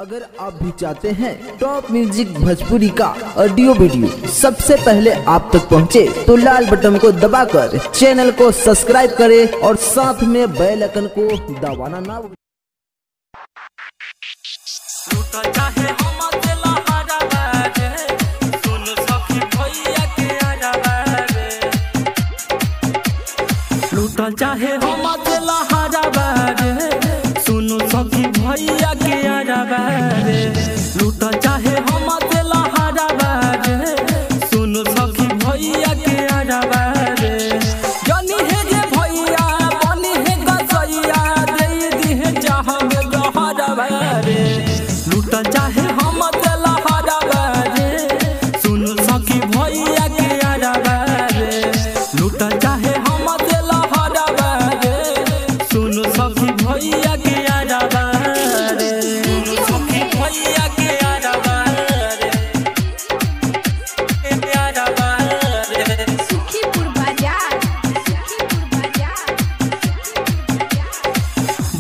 अगर आप भी चाहते हैं टॉप म्यूजिक भोजपुरी का ऑडियो वीडियो सबसे पहले आप तक पहुंचे, तो लाल बटन को दबाकर चैनल को सब्सक्राइब करें और साथ में बेल आइकन को दबाना ना भूलें। चाहे हम अकेला हारा बारे, सुनो सखी भैया के आरा बारे। लूटा चाहे हम अकेला हारा बारे, सुनो सखी भैया के आरा बारे। जानी है जे भैया बनी है गसैया, दे दी है जहां में गहरा बारे। लूटा चाहे हम अकेला हारा बारे, सुनो सखी भैया के आरा बारे। लूटा चाहे हम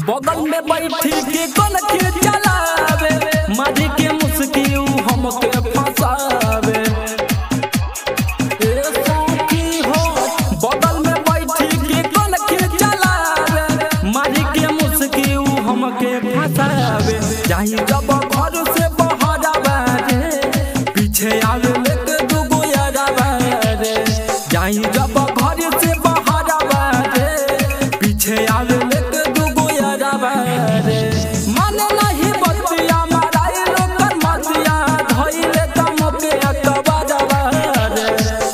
बगल में बैठी के कन के चलावे, मारी के मुस्की हमके फसावे। ए सखी हो बगल में बैठी के कन के चलावे, मारी के मुस्की हमके फसावे। जाई जब घर से बाहर आवे, पीछे आवे लेके दुगो यारा बारे। जाई जब घर से बाहर आवे, पीछे आवे माने नहीं बतिया, माराई लोकर मतिया, धइले तमके अकबारा बारे।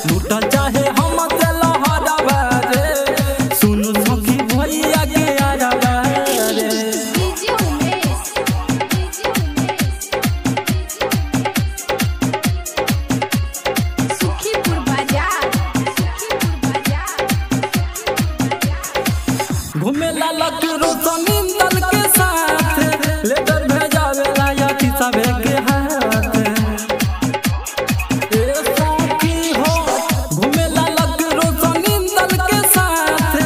लूटा चाहे हम अकेला हारा बारे, सुनो सखी भैया के आरा बारे। घूमे ला लकरो जमीन दल के साथ, लेकर भेजावे लाया किसाबे के हाथ। ए सखी हो घूमे ला लकरो जमीन दल के साथ,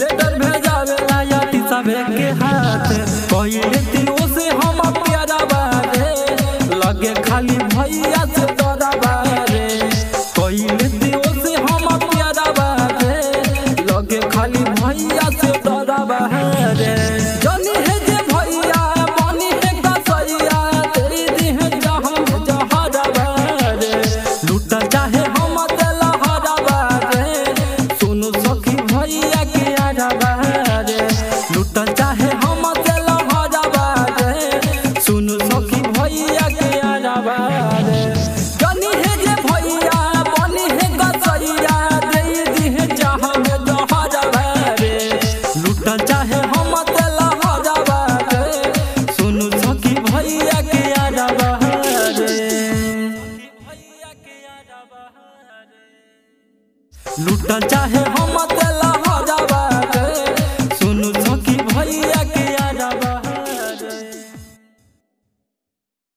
लेकर भेजावे लाया किसाबे के हाथ। कहिले दिनों से हम प्यारा बारे, लगे खाली भैया से डरा बारे। कहिले दिनों से हम प्यारा बारे, लगे खाली भैया से डरा बारे। जानी है जे भैया बनी है गसैया, दे दी है जहां में जहरा बारे। लूटा चाहे हम अकेला हारा बारे, सुनो सखी भैया के आरा बारे। लूटा चाहे हम अकेला हारा बारे, सुनो सखी भैया के आरा बारे। जानी है जे भैया बनी है गसैया, दे दी है जहां में जहरा बारे। लूटा चाहे हम अकेला हारा बारे, सुनो सखी भैया के आरा बारे। लूटा चाहे हम अकेला